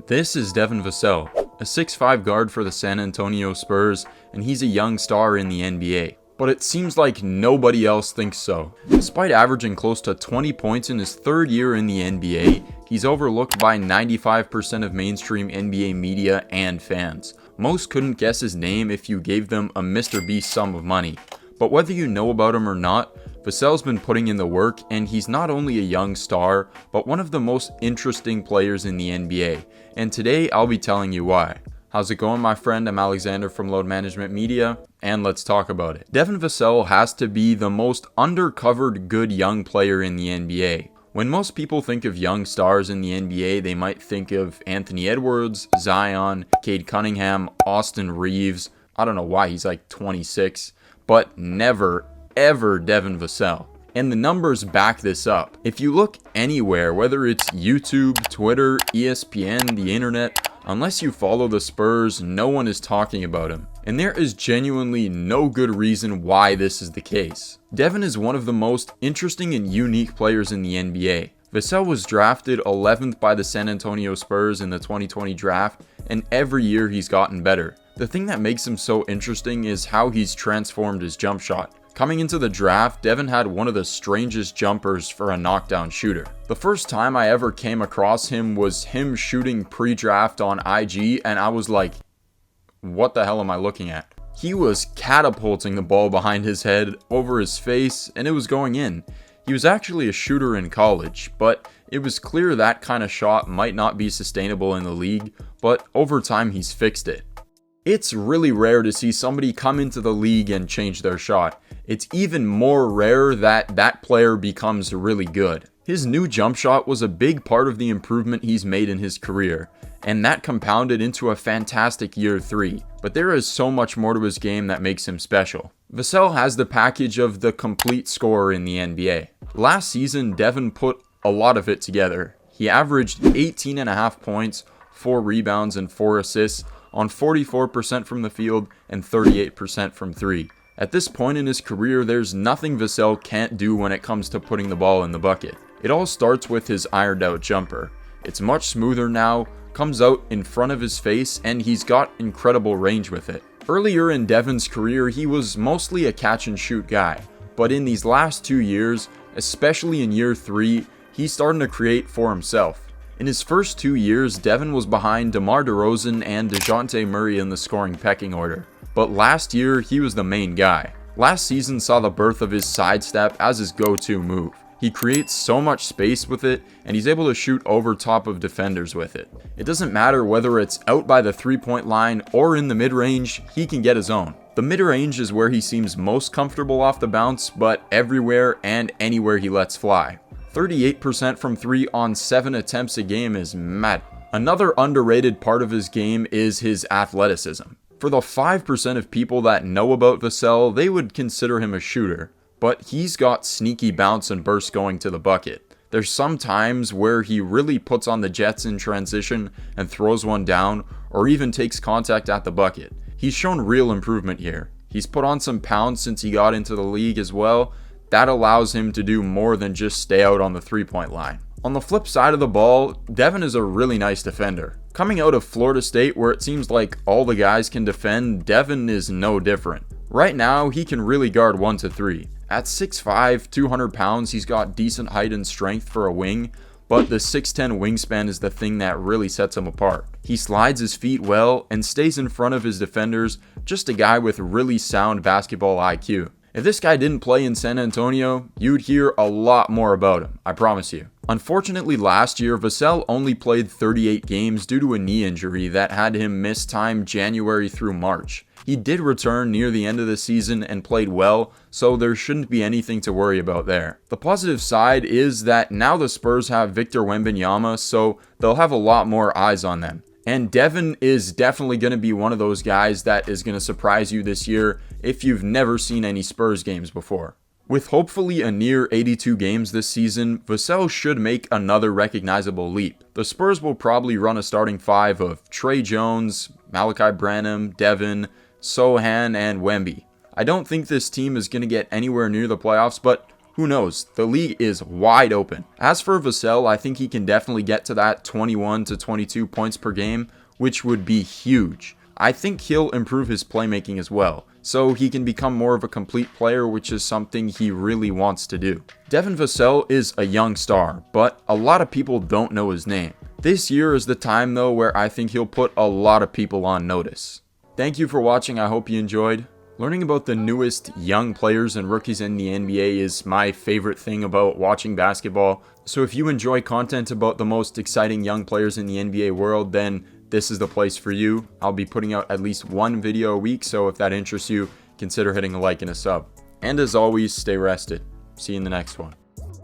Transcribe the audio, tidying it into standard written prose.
This is Devin Vassell, a 6'5" guard for the San Antonio Spurs, and he's a young star in the NBA. But it seems like nobody else thinks so. Despite averaging close to 20 points in his third year in the NBA, he's overlooked by 95% of mainstream NBA media and fans. Most couldn't guess his name if you gave them a Mr. Beast sum of money. But whether you know about him or not, Vassell's been putting in the work, and he's not only a young star, but one of the most interesting players in the NBA. And today, I'll be telling you why. How's it going, my friend? I'm Alexander from Load Management Media, and let's talk about it. Devin Vassell has to be the most undercovered good young player in the NBA. When most people think of young stars in the NBA, they might think of Anthony Edwards, Zion, Cade Cunningham, Austin Reeves. I don't know why he's like 26, but never, ever Devin Vassell. And the numbers back this up. If you look anywhere, whether it's YouTube, Twitter, ESPN, the internet, unless you follow the Spurs, no one is talking about him. And there is genuinely no good reason why this is the case. Devin is one of the most interesting and unique players in the NBA. Vassell was drafted 11th by the San Antonio Spurs in the 2020 draft, and every year he's gotten better. The thing that makes him so interesting is how he's transformed his jump shot. Coming into the draft, Devin had one of the strangest jumpers for a knockdown shooter. The first time I ever came across him was him shooting pre-draft on IG, and I was like, what the hell am I looking at? He was catapulting the ball behind his head, over his face, and it was going in. He was actually a shooter in college, but it was clear that kind of shot might not be sustainable in the league, but over time he's fixed it. It's really rare to see somebody come into the league and change their shot. It's even more rare that that player becomes really good. His new jump shot was a big part of the improvement he's made in his career, and that compounded into a fantastic year 3. But there is so much more to his game that makes him special. Vassell has the package of the complete scorer in the NBA. Last season, Devin put a lot of it together. He averaged 18.5 points, 4 rebounds, and 4 assists on 44% from the field and 38% from 3. At this point in his career, there's nothing Vassell can't do when it comes to putting the ball in the bucket. It all starts with his ironed out jumper. It's much smoother now, comes out in front of his face, and he's got incredible range with it. Earlier in Devin's career, he was mostly a catch and shoot guy, but in these last 2 years, especially in year 3, he's starting to create for himself. In his first 2 years, Devin was behind DeMar DeRozan and DeJounte Murray in the scoring pecking order. But last year, he was the main guy. Last season saw the birth of his sidestep as his go-to move. He creates so much space with it, and he's able to shoot over top of defenders with it. It doesn't matter whether it's out by the three-point line or in the mid-range, he can get his own. The mid-range is where he seems most comfortable off the bounce, but everywhere and anywhere he lets fly. 38% from 3 on 7 attempts a game is mad. Another underrated part of his game is his athleticism. For the 5% of people that know about Vassell, they would consider him a shooter, but he's got sneaky bounce and burst going to the bucket. There's some times where he really puts on the jets in transition and throws one down, or even takes contact at the bucket. He's shown real improvement here. He's put on some pounds since he got into the league as well. That allows him to do more than just stay out on the three-point line. On the flip side of the ball, Devin is a really nice defender. Coming out of Florida State, where it seems like all the guys can defend, Devin is no different. Right now, he can really guard 1 to 3. At 6'5", 200 pounds, he's got decent height and strength for a wing, but the 6'10" wingspan is the thing that really sets him apart. He slides his feet well and stays in front of his defenders, just a guy with really sound basketball IQ. If this guy didn't play in San Antonio, you'd hear a lot more about him, I promise you. Unfortunately, last year, Vassell only played 38 games due to a knee injury that had him miss time January through March. He did return near the end of the season and played well, so there shouldn't be anything to worry about there. The positive side is that now the Spurs have Victor Wembanyama, so they'll have a lot more eyes on them. And Devin is definitely going to be one of those guys that is going to surprise you this year if you've never seen any Spurs games before. With hopefully a near 82 games this season, Vassell should make another recognizable leap. The Spurs will probably run a starting 5 of Trey Jones, Malachi Branham, Devin, Sohan, and Wemby. I don't think this team is going to get anywhere near the playoffs, but who knows? The league is wide open. As for Vassell, I think he can definitely get to that 21 to 22 points per game, which would be huge. I think he'll improve his playmaking as well, so he can become more of a complete player, which is something he really wants to do. Devin Vassell is a young star, but a lot of people don't know his name. This year is the time though where I think he'll put a lot of people on notice. Thank you for watching, I hope you enjoyed. Learning about the newest young players and rookies in the NBA is my favorite thing about watching basketball. So if you enjoy content about the most exciting young players in the NBA world, then this is the place for you. I'll be putting out at least one video a week, so if that interests you, consider hitting a like and a sub. And as always, stay rested. See you in the next one.